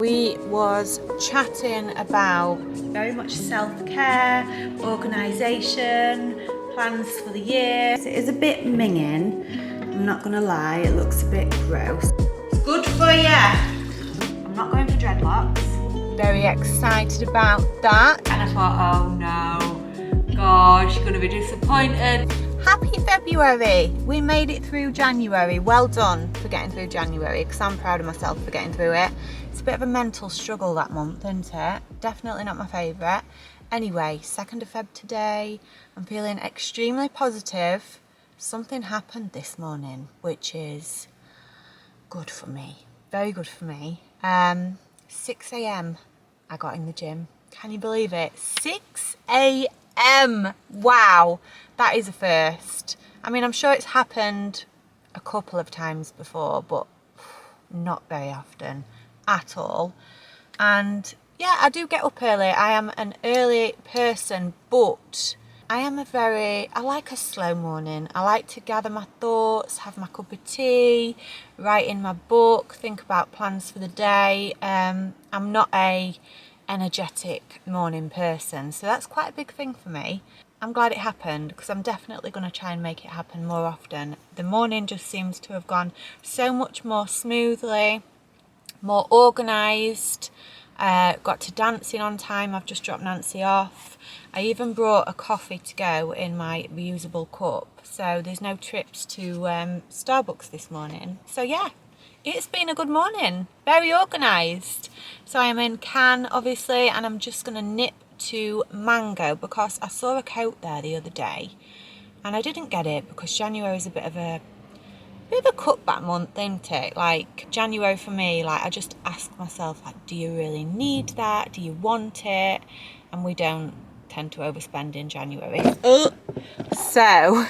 We was chatting about very much self-care, organisation, plans for the year. It is a bit minging, I'm not gonna lie, it looks a bit gross. It's good for you. I'm not going for dreadlocks. Very excited about that. And I thought, oh no, gosh, you're gonna be disappointed. Happy February! We made it through January. Well done for getting through January, because I'm proud of myself for getting through it. It's a bit of a mental struggle that month, isn't it? Definitely not my favourite. Anyway, 2nd of Feb today. I'm feeling extremely positive. Something happened this morning, which is good for me. Very good for me. 6 a.m. I got in the gym. Can you believe it? 6 a.m. Wow, that is a first. I mean, I'm sure it's happened a couple of times before, but not very often at all. And yeah, I do get up early. I am an early person, but I like a slow morning. I like to gather my thoughts, have my cup of tea, write in my book, think about plans for the day. I'm not a energetic morning person, so that's quite a big thing for me. I'm glad it happened, because I'm definitely going to try and make it happen more often. The morning just seems to have gone so much more smoothly, more organised. Got to dancing on time. I've just dropped Nancy off. I even brought a coffee to go in my reusable cup, so there's no trips to Starbucks this morning. So yeah, it's been a good morning, very organised. So I am in Cannes, obviously, and I'm just going to nip to Mango because I saw a coat there the other day and I didn't get it because January is a bit of a cutback month, isn't it? Like January for me, like I just ask myself, like, do you really need that? Do you want it? And we don't tend to overspend in January. So,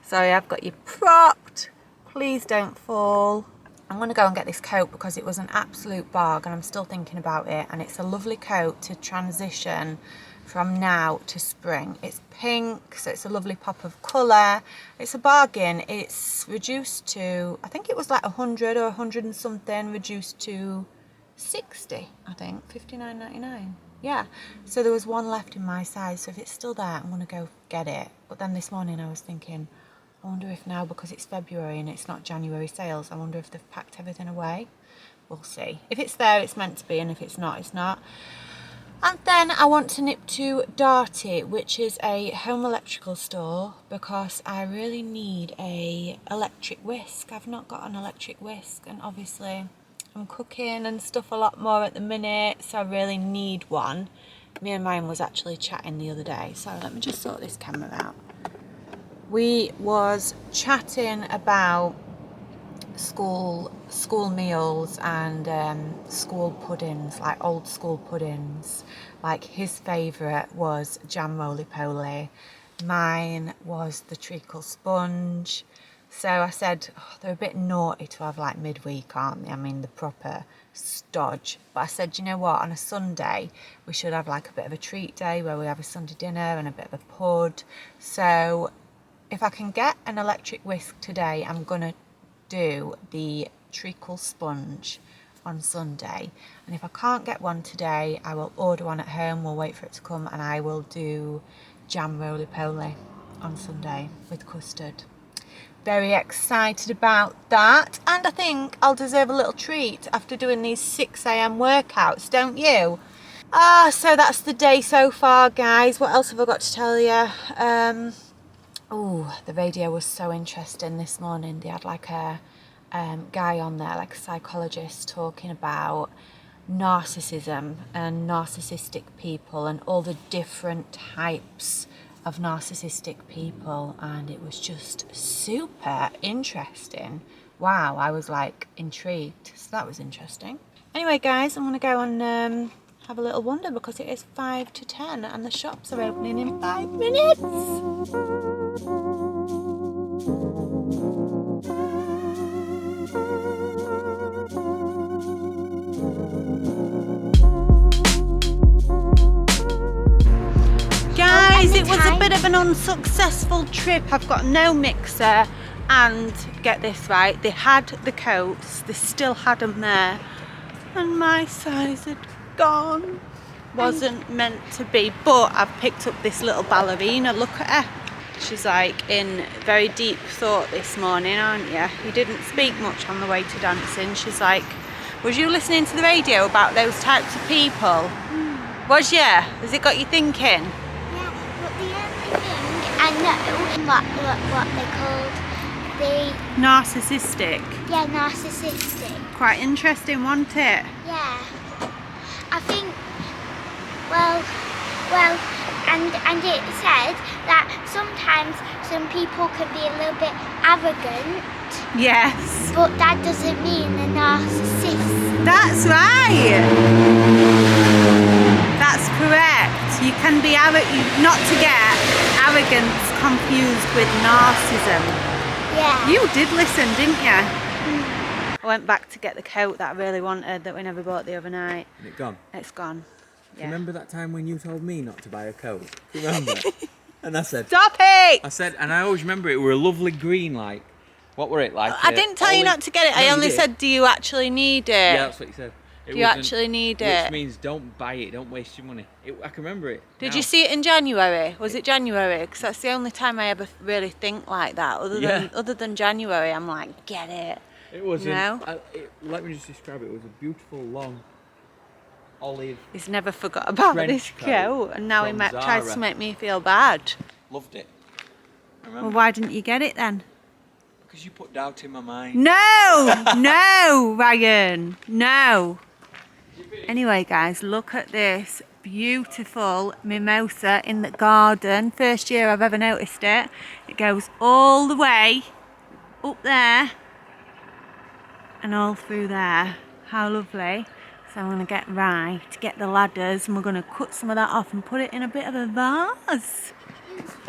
sorry, I've got you propped. Please don't fall. I'm going to go and get this coat because it was an absolute bargain. I'm still thinking about it, and it's a lovely coat to transition from now to spring. It's pink, so it's a lovely pop of colour. It's a bargain. It's reduced to, I think it was like 100 or 100 and something, reduced to 60, I think, 59.99. Yeah, so there was one left in my size, so if it's still there, I'm going to go get it. But then this morning I was thinking, I wonder if now, because it's February and it's not January sales, I wonder if they've packed everything away. We'll see. If it's there, it's meant to be, and if it's not, it's not. And then I want to nip to Darty, which is a home electrical store, because I really need a electric whisk. I've not got an electric whisk, and obviously I'm cooking and stuff a lot more at the minute, so I really need one. Me and mine was actually chatting the other day, so let me just sort this camera out. We was chatting about school meals and school puddings, like old school puddings. Like his favourite was jam roly-poly. Mine was the treacle sponge. So I said, oh, they're a bit naughty to have like midweek, aren't they? I mean, the proper stodge. But I said, you know what, on a Sunday we should have like a bit of a treat day where we have a Sunday dinner and a bit of a pud. So if I can get an electric whisk today, I'm going to do the treacle sponge on Sunday. And if I can't get one today, I will order one at home, we'll wait for it to come, and I will do jam roly-poly on Sunday with custard. Very excited about that, and I think I'll deserve a little treat after doing these 6 a.m. workouts, don't you? So that's the day so far, guys. What else have I got to tell you? Oh, the radio was so interesting this morning. They had like a guy on there, like a psychologist, talking about narcissism and narcissistic people and all the different types of narcissistic people, and it was just super interesting. Wow, I was like intrigued, so that was interesting. Anyway, guys, I'm gonna go and have a little wander because it is 5 to 10 and the shops are opening in 5 minutes. Guys, it was a bit of an unsuccessful trip. I've got no mixer, and get this right, they had the coats, they still had them there. And my size had gone. Wasn't meant to be, but I've picked up this little ballerina. Look at her. She's like in very deep thought this morning, aren't you? You didn't speak much on the way to dancing. She's like, was you listening to the radio about those types of people? Was you? Has it got you thinking? Yeah, but the only thing I know what they're called. Narcissistic. Yeah, narcissistic. Quite interesting, wasn't it? Yeah. I think, well, and it said that sometimes some people can be a little bit arrogant. Yes. But that doesn't mean they're narcissists. That's right. That's correct. You can be not to get arrogance confused with narcissism. Yeah. You did listen, didn't you? I went back to get the coat that I really wanted that we never bought the other night. Is it gone? It's gone. Yeah. Remember that time when you told me not to buy a coat? Remember? And I said, Stop it! I said, and I always remember it were a lovely green, like, what were it like? I didn't tell you not to get it. I only said, do you actually need it? Yeah, that's what you said. Do you actually need it? Which means don't buy it, don't waste your money. I can remember it. Did you see it in January? Was it January? Because that's the only time I ever really think like that. Other than January, I'm like, get it. It was. No? Let me just describe it. It was a beautiful long olive. He's never forgot about this coat, and now he tries to make me feel bad. Loved it. Well, why didn't you get it then? Because you put doubt in my mind. No, no, Ryan, no. Anyway, guys, look at this beautiful mimosa in the garden. First year I've ever noticed it. It goes all the way up there and all through there. How lovely. So I'm going to get get the ladders, and we're going to cut some of that off and put it in a bit of a vase.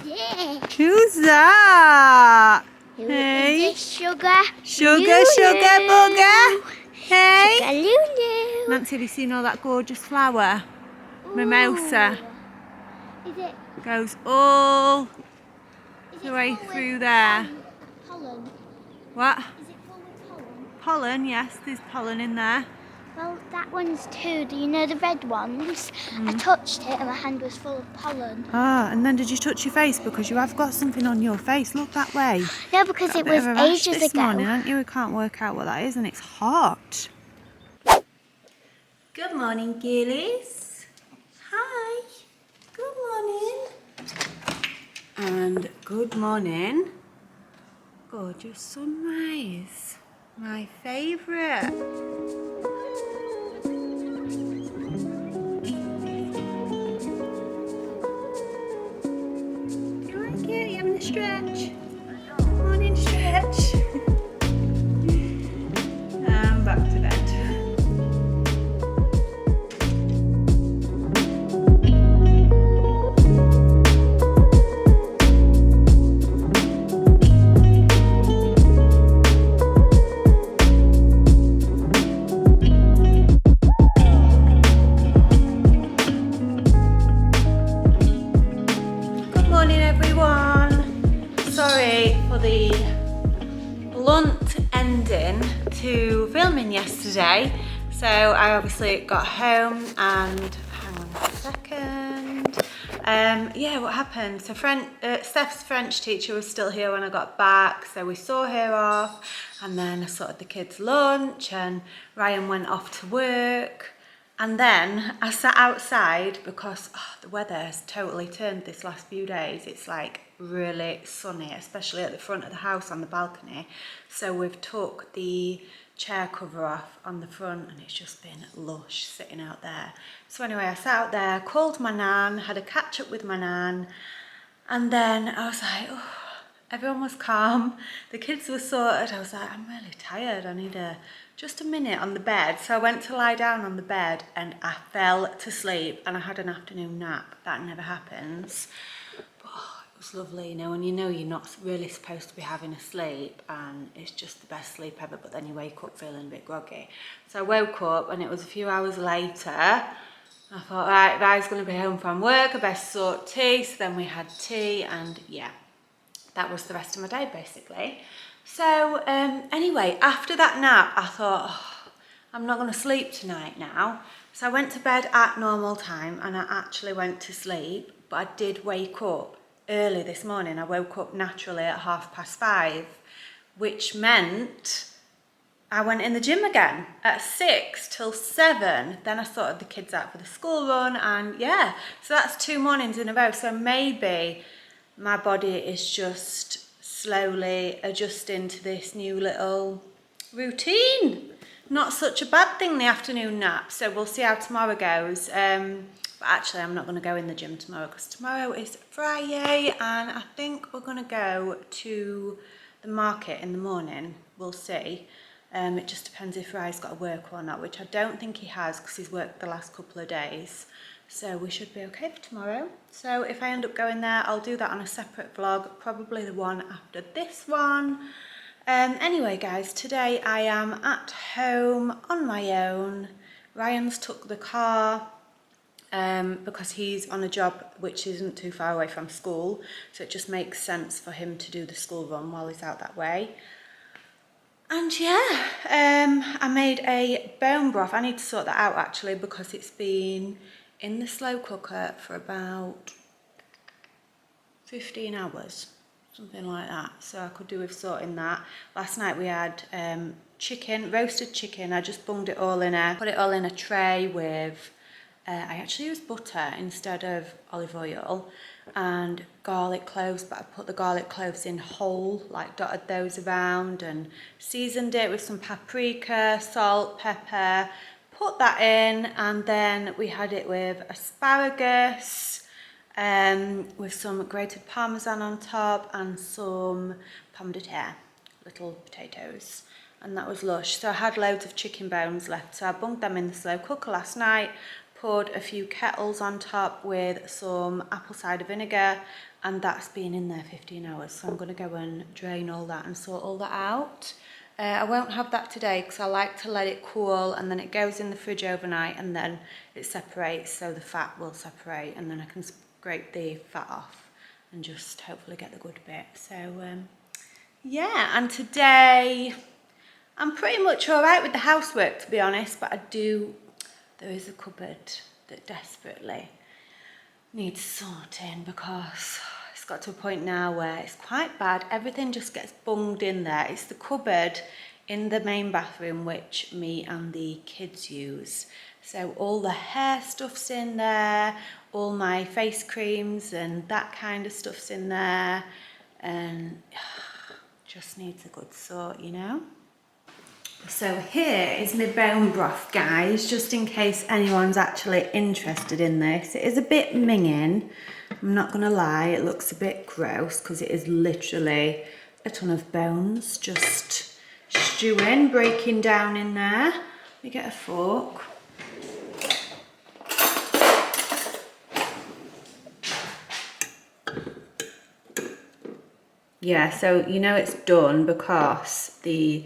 Yeah. Who's that? Hey. Sugar. Sugar, sugar bugger. Hey. Sugar Lulu. Nancy, have you seen all that gorgeous flower? Mimosa. Is it? Goes all Is the it way full with, through there. Pollen. What? Is it full with pollen? Pollen, yes, there's pollen in there. Well, that one's too. Do you know the red ones? I touched it and my hand was full of pollen. Ah, and then did you touch your face? Because you have got something on your face. Look that way. No, because it was ages this ago. morning, haven't you? We can't work out what that is, and it's hot. Good morning, girlies. Hi. Good morning. And good morning. Gorgeous sunrise. My favourite. Stretch. Morning stretch. And back to bed. Good morning, everyone. Sorry for the blunt ending to filming yesterday. So I obviously got home and hang on a second. Yeah, what happened? So Steph's French teacher was still here when I got back, so we saw her off, and then I sorted the kids' lunch, and Ryan went off to work. And then I sat outside because the weather has totally turned this last few days. It's like really sunny, especially at the front of the house on the balcony. So we've took the chair cover off on the front, and it's just been lush sitting out there. So anyway, I sat out there, called my nan, had a catch up with my nan, and then I was like, oh, everyone was calm. The kids were sorted. I was like, I'm really tired. I need just a minute on the bed. So I went to lie down on the bed and I fell to sleep, and I had an afternoon nap. That never happens. But it was lovely, when you know you're not really supposed to be having a sleep, and it's just the best sleep ever, but then you wake up feeling a bit groggy. So I woke up and it was a few hours later. I thought, right, Ryan's going to be home from work, I best sort tea. So then we had tea, and yeah, that was the rest of my day basically. So anyway, after that nap, I thought, I'm not going to sleep tonight now. So I went to bed at normal time and I actually went to sleep, but I did wake up early this morning. I woke up naturally at 5:30, which meant I went in the gym again at 6 till 7. Then I sorted the kids out for the school run, and yeah, so that's 2 mornings in a row. So maybe my body is just slowly adjusting to this new little routine. Not such a bad thing, the afternoon nap. So we'll see how tomorrow goes. But actually, I'm not going to go in the gym tomorrow because tomorrow is Friday, and I think we're going to go to the market in the morning. We'll see. It just depends if Rye's got to work or not, which I don't think he has because he's worked the last couple of days. So we should be okay for tomorrow. So if I end up going there, I'll do that on a separate vlog, probably the one after this one. Anyway guys, today I am at home on my own. Ryan's took the car because he's on a job which isn't too far away from school, so it just makes sense for him to do the school run while he's out that way. And yeah, I made a bone broth. I need to sort that out actually because it's been in the slow cooker for about 15 hours, something like that. So I could do with sorting that. Last night we had chicken, roasted chicken. I just bunged it all in put it all in a tray with, I actually used butter instead of olive oil, and garlic cloves, but I put the garlic cloves in whole, like dotted those around and seasoned it with some paprika, salt, pepper, put that in, and then we had it with asparagus, with some grated parmesan on top and some pomme de terre, little potatoes, and that was lush. So I had loads of chicken bones left, so I bunged them in the slow cooker last night, poured a few kettles on top with some apple cider vinegar, and that's been in there 15 hours. So I'm going to go and drain all that and sort all that out. I won't have that today because I like to let it cool, and then it goes in the fridge overnight and then it separates, so the fat will separate, and then I can scrape the fat off and just hopefully get the good bit. So yeah, and today I'm pretty much all right with the housework, to be honest, but there is a cupboard that desperately needs sorting because it's got to a point now where it's quite bad. Everything just gets bunged in there. It's the cupboard in the main bathroom which me and the kids use. So all the hair stuff's in there, all my face creams and that kind of stuff's in there, and just needs a good sort, you know. So here is my bone broth, guys, just in case anyone's actually interested in this. It is a bit minging, I'm not going to lie, it looks a bit gross because it is literally a ton of bones just stewing, breaking down in there. Let me get a fork. Yeah, so you know it's done because the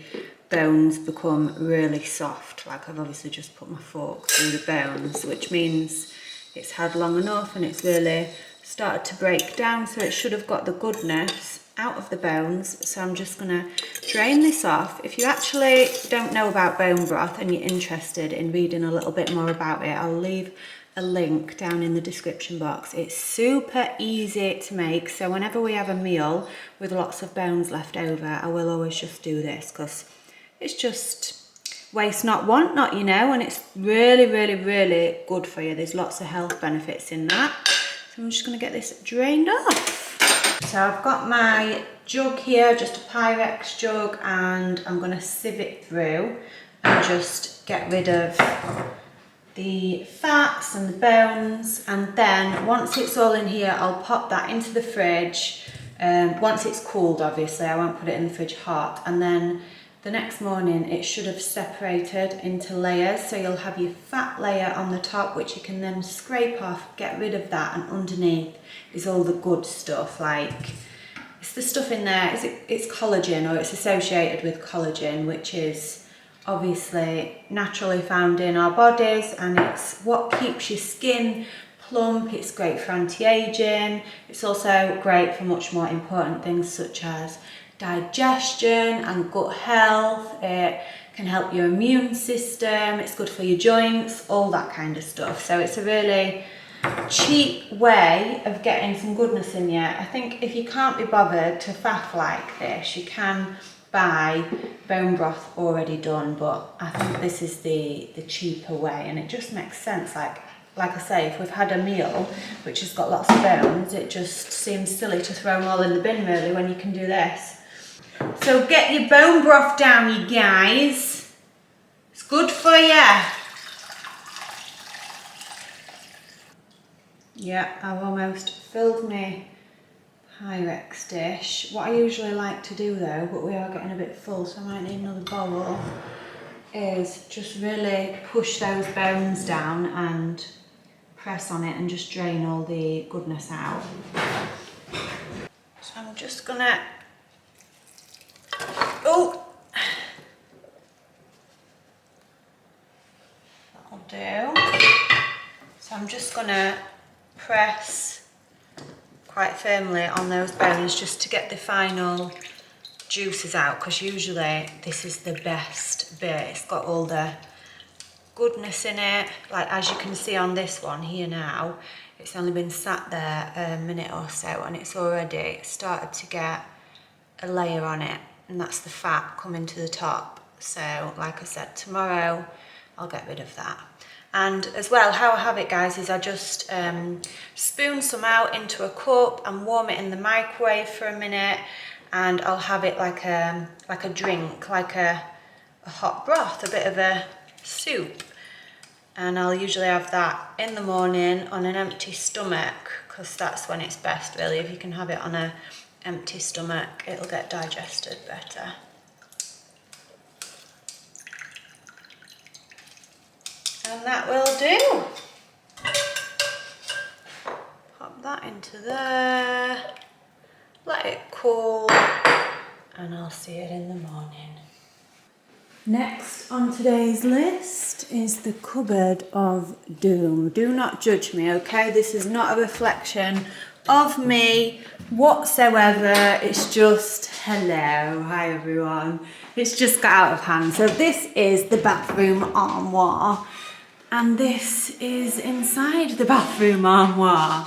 bones become really soft. Like I've obviously just put my fork through the bones, which means it's had long enough and it's really started to break down, so it should have got the goodness out of the bones. So I'm just gonna drain this off. If you actually don't know about bone broth and you're interested in reading a little bit more about it, I'll leave a link down in the description box. It's super easy to make, so whenever we have a meal with lots of bones left over, I will always just do this because it's just waste not, want not, you know, and it's really, really, really good for you. There's lots of health benefits in that. So I'm just going to get this drained off. So I've got my jug here, just a Pyrex jug, and I'm going to sieve it through and just get rid of the fats and the bones, and then once it's all in here, I'll pop that into the fridge. Once it's cooled, obviously, I won't put it in the fridge hot, and then the next morning it should have separated into layers, so you'll have your fat layer on the top which you can then scrape off, get rid of that, and underneath is all the good stuff. Like, it's the stuff in there, it's collagen, or it's associated with collagen, which is obviously naturally found in our bodies, and it's what keeps your skin plump. It's great for anti-aging. It's also great for much more important things such as digestion and gut health. It can help your immune system, it's good for your joints, all that kind of stuff. So it's a really cheap way of getting some goodness in you. I think if you can't be bothered to faff like this, you can buy bone broth already done, but I think this is the cheaper way, and it just makes sense. Like I say, if we've had a meal which has got lots of bones, it just seems silly to throw them all in the bin really when you can do this. So get your bone broth down, you guys. It's good for you. Yeah, I've almost filled my Pyrex dish. What I usually like to do though, but we are getting a bit full, so I might need another bowl, is just really push those bones down and press on it and just drain all the goodness out. So I'm just gonna, that'll do. So I'm just gonna press quite firmly on those bones just to get the final juices out, because usually this is the best bit. It's got all the goodness in it. Like as you can see on this one here now, it's only been sat there a minute or so and it's already started to get a layer on it, and that's the fat coming to the top. So like I said, tomorrow I'll get rid of that. And as well, how I have it guys is I just spoon some out into a cup and warm it in the microwave for a minute, and I'll have it like a drink, like a hot broth, a bit of a soup. And I'll usually have that in the morning on an empty stomach, because that's when it's best really. If you can have it on an empty stomach, it'll get digested better. And that will do. Pop that into there, let it cool, and I'll see it in the morning. Next on today's list is the cupboard of doom. Do not judge me, okay? This is not a reflection of me whatsoever. It's just, hello, hi everyone. It's just got out of hand. So this is the bathroom armoire, and this is inside the bathroom armoire,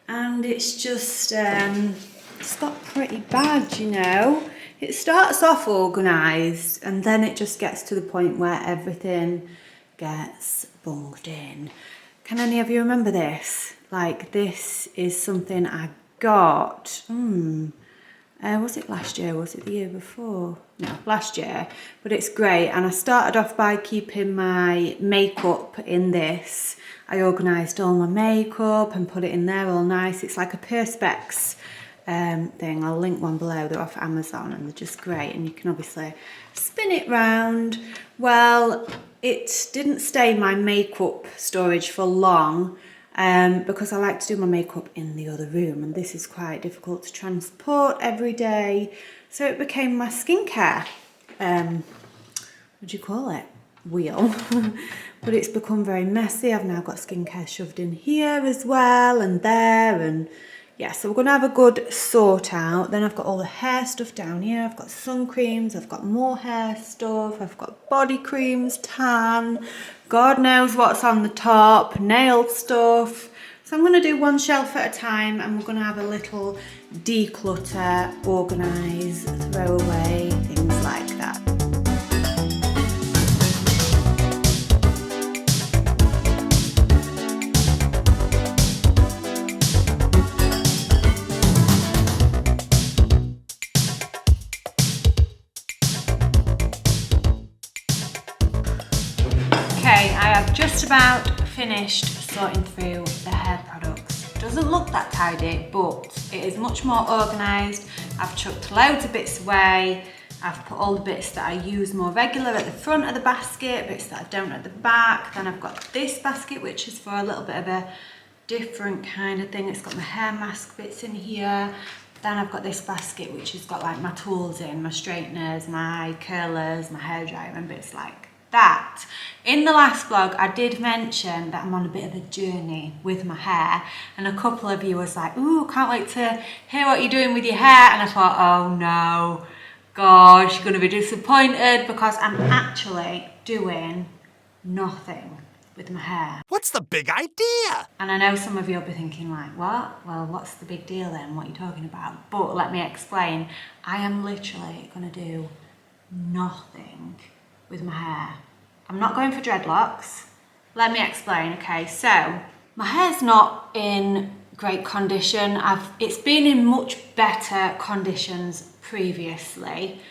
and it's just it's got pretty bad, you know. It starts off organised and then it just gets to the point where everything gets bunged in. Can any of you remember this? Like, this is something I got, was it last year? Was it the year before? No, last year. But it's great, and I started off by keeping my makeup in this. I organised all my makeup and put it in there all nice. It's like a Perspex thing. I'll link one below. They're off Amazon and they're just great, and you can obviously spin it round. Well, it didn't stay in my makeup storage for long because I like to do my makeup in the other room, and this is quite difficult to transport every day. So it became my skincare, what do you call it? Wheel. But it's become very messy. I've now got skincare shoved in here as well, and there, and yeah, so we're going to have a good sort out. Then I've got all the hair stuff down here. I've got sun creams, I've got more hair stuff, I've got body creams, tan, God knows what's on the top, nail stuff. So I'm going to do one shelf at a time, and we're going to have a little declutter, organise, throw away, things like that. I have just about finished sorting through the hair products. Doesn't look that tidy, but it is much more organised. I've chucked loads of bits away. I've put all the bits that I use more regular at the front of the basket, bits that I don't at the back. Then I've got this basket, which is for a little bit of a different kind of thing. It's got my hair mask bits in here. Then I've got this basket, which has got like my tools in, my straighteners, my curlers, my hairdryer, and bits like that. In the last vlog, I did mention that I'm on a bit of a journey with my hair, and a couple of you was like, ooh, can't wait to hear what you're doing with your hair, and I thought, oh no, gosh, you're going to be disappointed because I'm actually doing nothing with my hair. What's the big idea? And I know some of you will be thinking like, what? Well, what's the big deal then? What are you talking about? But let me explain. I am literally going to do nothing with my hair. I'm not going for dreadlocks. Let me explain, okay? So, my hair's not in great condition. It's been in much better conditions previously.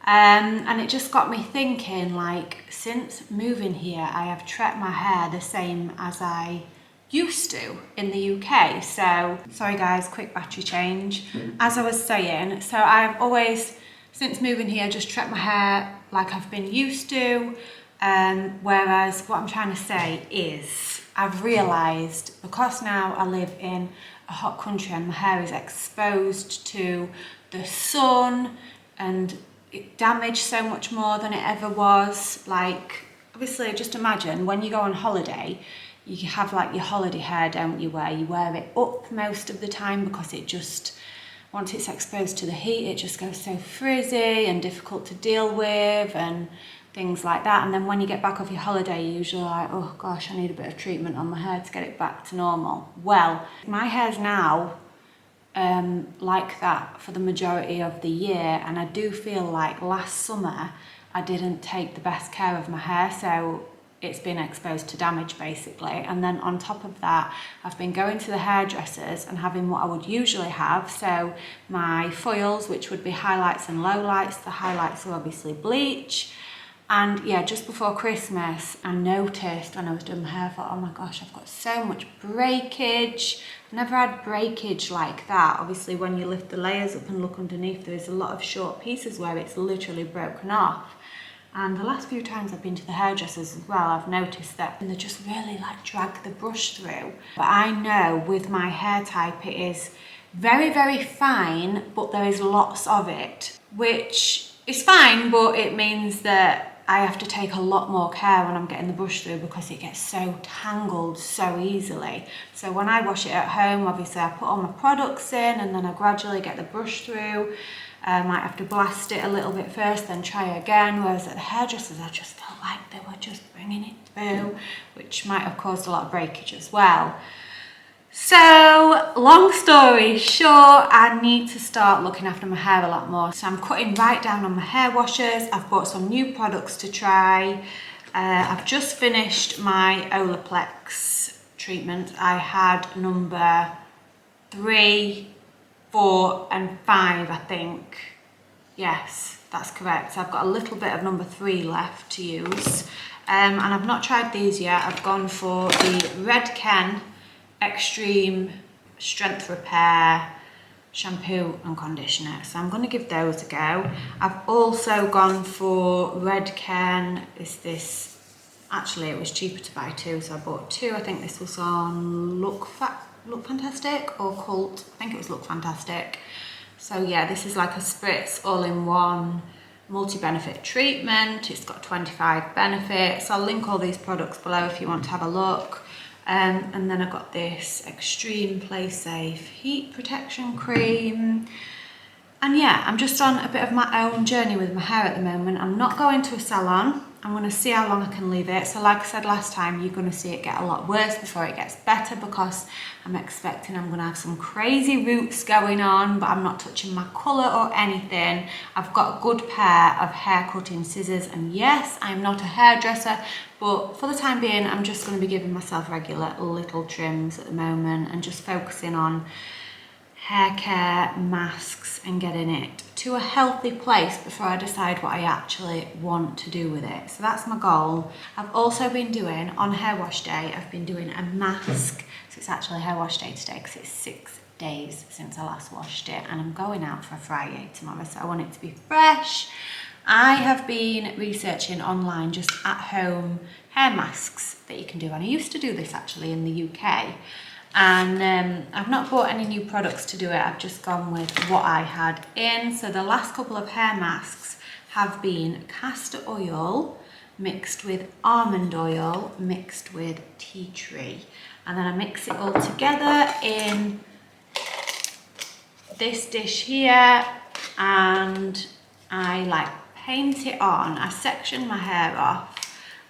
And it just got me thinking, like, since moving here, I have treated my hair the same as I used to in the UK. So, sorry guys, quick battery change. As I was saying, so I've always, since moving here, just treated my hair like I've been used to. Whereas what I'm trying to say is, I've realised, because now I live in a hot country and my hair is exposed to the sun and it damaged so much more than it ever was. Like, obviously, just imagine when you go on holiday, you have like your holiday hair, don't you, where you wear it up most of the time because it just, once it's exposed to the heat, it just goes so frizzy and difficult to deal with and things like that. And then when you get back off your holiday, you're usually like, oh gosh, I need a bit of treatment on my hair to get it back to normal. Well, my hair's now like that for the majority of the year, and I do feel like last summer I didn't take the best care of my hair, so it's been exposed to damage basically. And then on top of that, I've been going to the hairdressers and having what I would usually have, so my foils, which would be highlights and lowlights. The highlights are obviously bleach. And yeah, just before Christmas, I noticed when I was doing my hair, I thought, oh my gosh, I've got so much breakage. I've never had breakage like that. Obviously, when you lift the layers up and look underneath, there's a lot of short pieces where it's literally broken off. And the last few times I've been to the hairdressers as well, I've noticed that they just really like drag the brush through. But I know with my hair type, it is very, very fine, but there is lots of it, which is fine, but it means that I have to take a lot more care when I'm getting the brush through because it gets so tangled so easily. So when I wash it at home, obviously I put all my products in and then I gradually get the brush through. I might have to blast it a little bit first, then try again, whereas at the hairdressers I just felt like they were just bringing it through, which might have caused a lot of breakage as well. So, long story short, I need to start looking after my hair a lot more. So I'm cutting right down on my hair washers. I've bought some new products to try. I've just finished my Olaplex treatment. I had number 3, 4 and 5, I think. Yes, that's correct. So I've got a little bit of number 3 left to use. And I've not tried these yet. I've gone for the Redken Extreme Strength Repair shampoo and conditioner, so I'm going to give those a go. I've also gone for Redken. Actually it was cheaper to buy 2, so I bought 2. I think this was on Look Fantastic or Cult. I think it was Look Fantastic. So yeah, this is like a spritz all-in-one multi-benefit treatment. It's got 25 benefits. I'll link all these products below if you want to have a look. And then I've got this Extreme Play Safe Heat Protection Cream. And yeah, I'm just on a bit of my own journey with my hair at the moment. I'm not going to a salon. I'm going to see how long I can leave it. So like I said last time, you're going to see it get a lot worse before it gets better because I'm expecting I'm going to have some crazy roots going on, but I'm not touching my colour or anything. I've got a good pair of hair cutting scissors, and yes, I'm not a hairdresser, but for the time being, I'm just going to be giving myself regular little trims at the moment and just focusing on hair care, masks, and getting it to a healthy place before I decide what I actually want to do with it. So that's my goal. I've also been doing, on hair wash day, I've been doing a mask. So it's actually hair wash day today because it's 6 days since I last washed it, and I'm going out for a Friday tomorrow, so I want it to be fresh. I have been researching online just at home hair masks that you can do, and I used to do this actually in the UK. And I've not bought any new products to do it. I've just gone with what I had in. So the last couple of hair masks have been castor oil mixed with almond oil mixed with tea tree. And then I mix it all together in this dish here, and I like paint it on. I section my hair off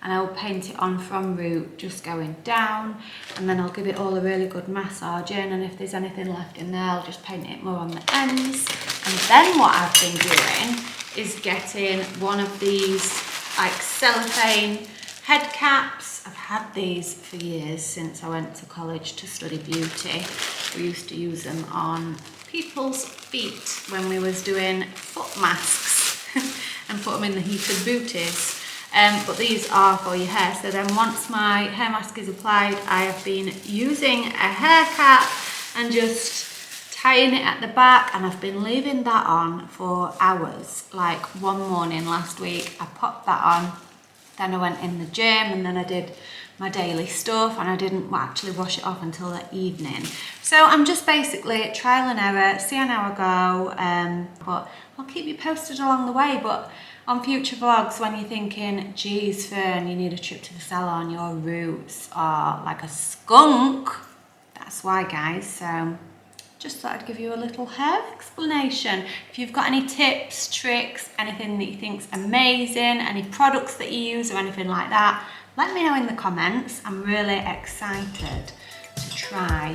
and I'll paint it on from root, just going down, and then I'll give it all a really good massage in, and if there's anything left in there, I'll just paint it more on the ends. And then what I've been doing is getting one of these like cellophane head caps. I've had these for years, since I went to college to study beauty. We used to use them on people's feet when we was doing foot masks and put them in the heated booties. But these are for your hair. So then once my hair mask is applied, I have been using a hair cap and just tying it at the back, and I've been leaving that on for hours. Like one morning last week, I popped that on, then I went in the gym, and then I did my daily stuff, and I didn't actually wash it off until the evening. So I'm just basically trial and error, seeing how I go, but I'll keep you posted along the way. But on future vlogs, when you're thinking, geez Fern, you need a trip to the salon, your roots are like a skunk, that's why, guys. So just thought I'd give you a little hair explanation. If you've got any tips, tricks, anything that you think's amazing, any products that you use or anything like that, let me know in the comments. I'm really excited to try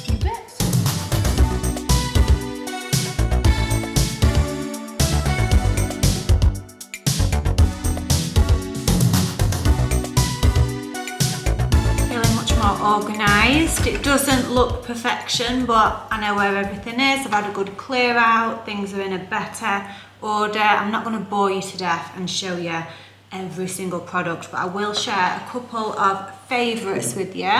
new bits. Organised. It doesn't look perfection, but I know where everything is. I've had a good clear out, things are in a better order. I'm not going to bore you to death and show you every single product, but I will share a couple of favourites with you.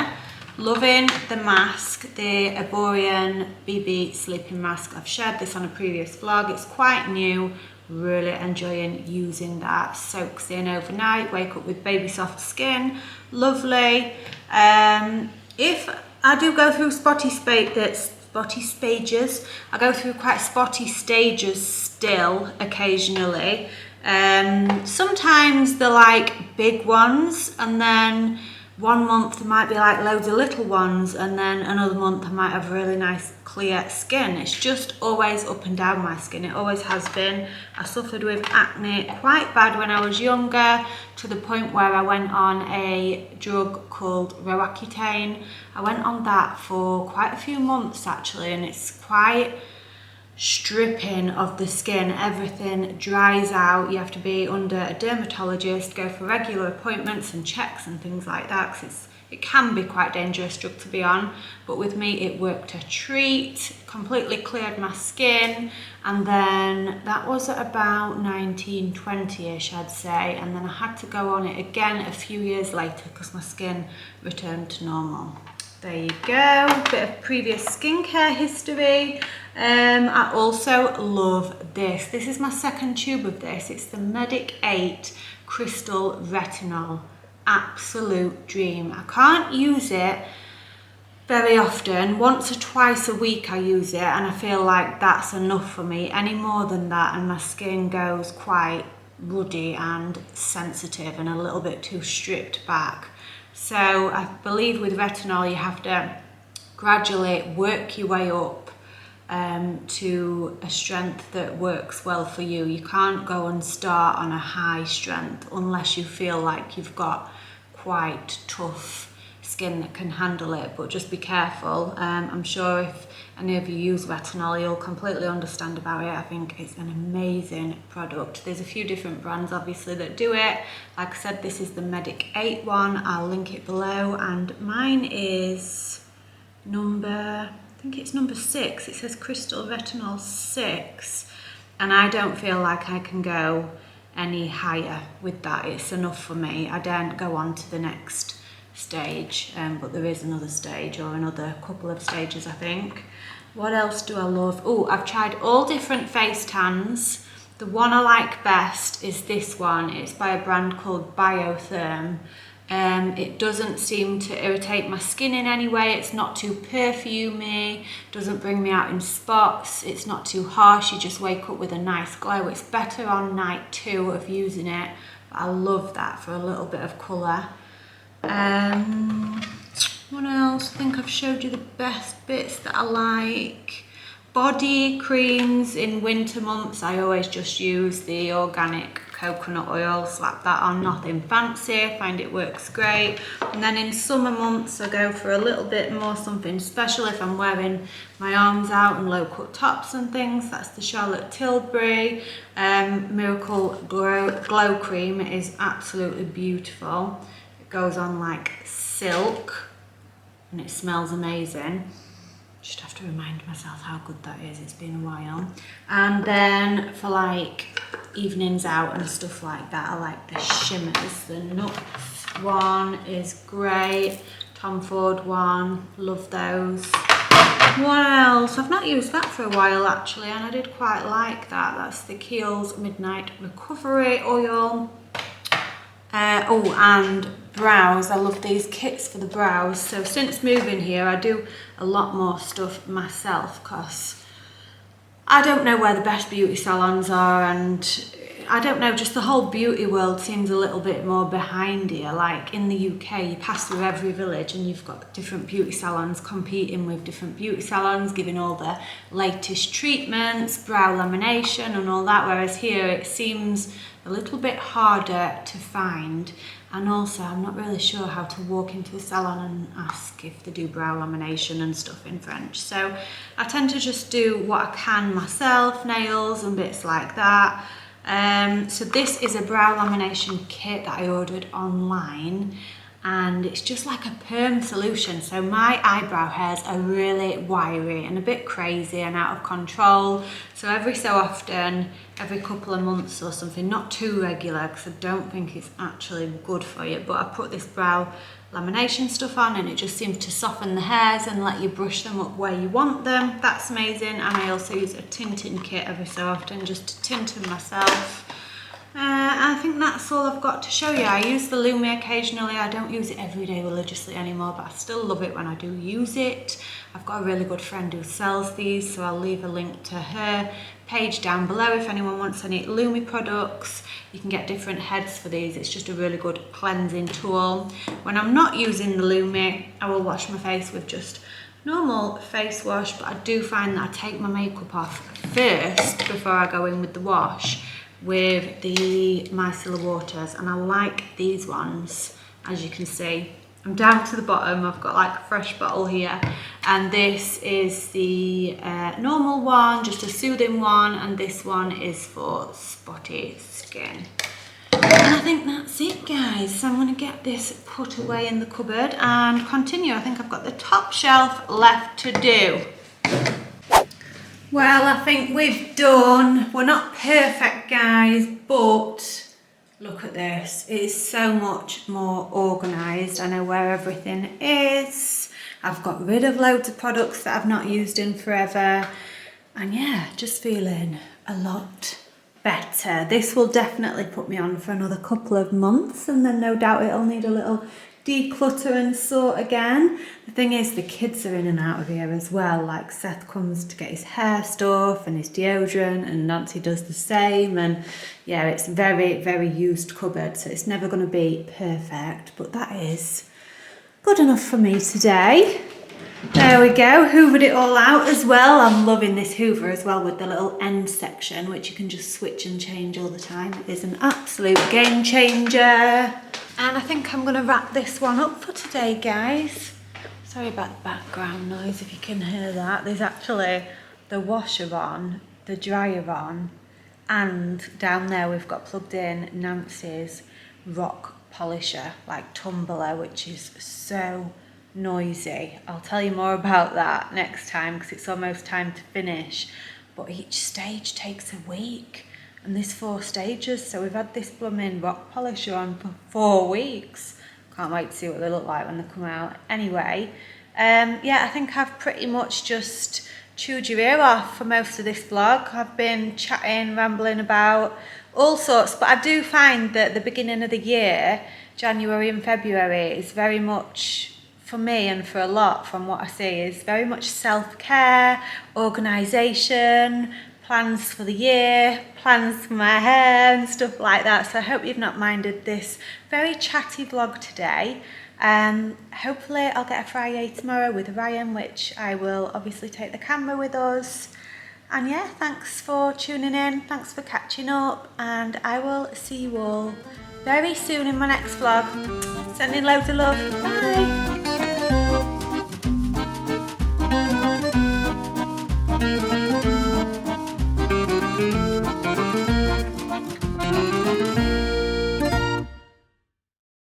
Loving the mask, the Erborian BB sleeping mask. I've shared this on a previous vlog. It's quite new. Really enjoying using that. Soaks in overnight, wake up with baby soft skin. Lovely. If I do go through spotty stages, I go through quite spotty stages still occasionally. Sometimes they're like big ones, and then one month there might be like loads of little ones, and then another month I might have really nice clear skin. It's just always up and down, my skin. It always has been. I suffered with acne quite bad when I was younger, to the point where I went on a drug called Roaccutane. I went on that for quite a few months actually, and it's quite stripping of the skin. Everything dries out. You have to be under a dermatologist, go for regular appointments and checks and things like that, because it can be quite dangerous drug to be on. But with me it worked a treat, completely cleared my skin, and then that was at about 19, 20ish I'd say, and then I had to go on it again a few years later because my skin returned to normal. There you go, bit of previous skincare history. I also love this. This is my second tube of this. It's the Medic 8 Crystal Retinol. Absolute dream. I can't use it very often. Once or twice a week I use it, and I feel like that's enough for me. Any more than that and my skin goes quite ruddy and sensitive and a little bit too stripped back. So I believe with retinol you have to gradually work your way up to a strength that works well for you. You can't go and start on a high strength unless you feel like you've got quite tough skin that can handle it, but just be careful. I'm sure if any of you use retinol you'll completely understand about it. I think it's an amazing product. There's a few different brands obviously that do it. Like I said, this is the Medic 8 one. I'll link it below, and mine is number, I think it's number 6. It says Crystal Retinol 6, and I don't feel like I can go any higher with that. It's enough for me. I don't go on to the next stage, but there is another stage, or another couple of stages I think. What else do I love? Oh, I've tried all different face tans. The one I like best is this one. It's by a brand called Biotherm. It doesn't seem to irritate my skin in any way. It's not too perfumey, doesn't bring me out in spots. It's not too harsh. You just wake up with a nice glow. It's better on night 2 of using it. But I love that for a little bit of colour. What else? I think I've showed you the best bits that I like. body creams in winter months, I always just use the organic coconut oil, slap that on, nothing fancy, I find it works great. And then in summer months I go for a little bit more something special if I'm wearing my arms out and low cut tops and things. That's the Charlotte Tilbury Miracle Glow Cream. It is absolutely beautiful. It goes on like silk and it smells amazing. Just have to remind myself how good that is, it's been a while. And then for like evenings out and stuff like that, I like the shimmers. The Nuts one is great. Tom Ford one, love those. What else? I've not used that for a while actually, and I did quite like that. That's the Kiehl's Midnight Recovery Oil. Oh, and brows. I love these kits for the brows. So since moving here, I do a lot more stuff myself because I don't know where the best beauty salons are, and I don't know, just the whole beauty world seems a little bit more behind here. Like in the UK, you pass through every village and you've got different beauty salons competing with different beauty salons, giving all the latest treatments, brow lamination and all that, whereas here it seems a little bit harder to find. And also I'm not really sure how to walk into a salon and ask if they do brow lamination and stuff in French. So I tend to just do what I can myself, nails and bits like that. So this is a brow lamination kit that I ordered online, and it's just like a perm solution. So my eyebrow hairs are really wiry and a bit crazy and out of control. So every so often, every couple of months or something, not too regular because I don't think it's actually good for you, but I put this brow lamination stuff on and it just seems to soften the hairs and let you brush them up where you want them. That's amazing. And I also use a tinting kit every so often just to tint them myself. I think that's all I've got to show you. I use the Lumi occasionally. I don't use it every day religiously anymore, but I still love it when I do use it. I've got a really good friend who sells these, so I'll leave a link to her page down below if anyone wants any Lumi products. You can get different heads for these. It's just a really good cleansing tool. When I'm not using the Lumi, I will wash my face with just normal face wash, but I do find that I take my makeup off first before I go in with the wash with the micellar waters, and I like these ones. As you can see, I'm down to the bottom. I've got like a fresh bottle here, and this is the normal one, just a soothing one, and this one is for spotty skin. And I think that's it, guys. So I'm going to get this put away in the cupboard and continue. I think I've got the top shelf left to do. Well, I think we've done. We're not perfect, guys, but look at this. It is so much more organised. I know where everything is. I've got rid of loads of products that I've not used in forever. And yeah, just feeling a lot better. This will definitely put me on for another couple of months, and then no doubt it'll need a little declutter and sort again. The thing is, the kids are in and out of here as well. Like Seth comes to get his hair stuff and his deodorant, and Nancy does the same, and yeah, it's very, very used cupboard, so it's never going to be perfect, but that is good enough for me today. There we go, hoovered it all out as well. I'm loving this hoover as well with the little end section, which you can just switch and change all the time. It is an absolute game changer. And I think I'm going to wrap this one up for today, guys. Sorry about the background noise if you can hear that. There's actually the washer on, the dryer on, and down there we've got plugged in Nancy's rock polisher, like tumbler, which is so noisy. I'll tell you more about that next time because it's almost time to finish. But each stage takes a week. And there's 4 stages, so we've had this blooming rock polisher on for 4 weeks. Can't wait to see what they look like when they come out. Anyway, yeah, I think I've pretty much just chewed your ear off for most of this vlog. I've been chatting, rambling about all sorts, but I do find that the beginning of the year, January and February, is very much, for me and for a lot from what I see, is very much self-care, organisation, plans for the year, plans for my hair and stuff like that. So I hope you've not minded this very chatty vlog today. Hopefully I'll get a Friday tomorrow with Ryan, which I will obviously take the camera with us. And yeah, thanks for tuning in, thanks for catching up, and I will see you all very soon in my next vlog. Sending loads of love, bye!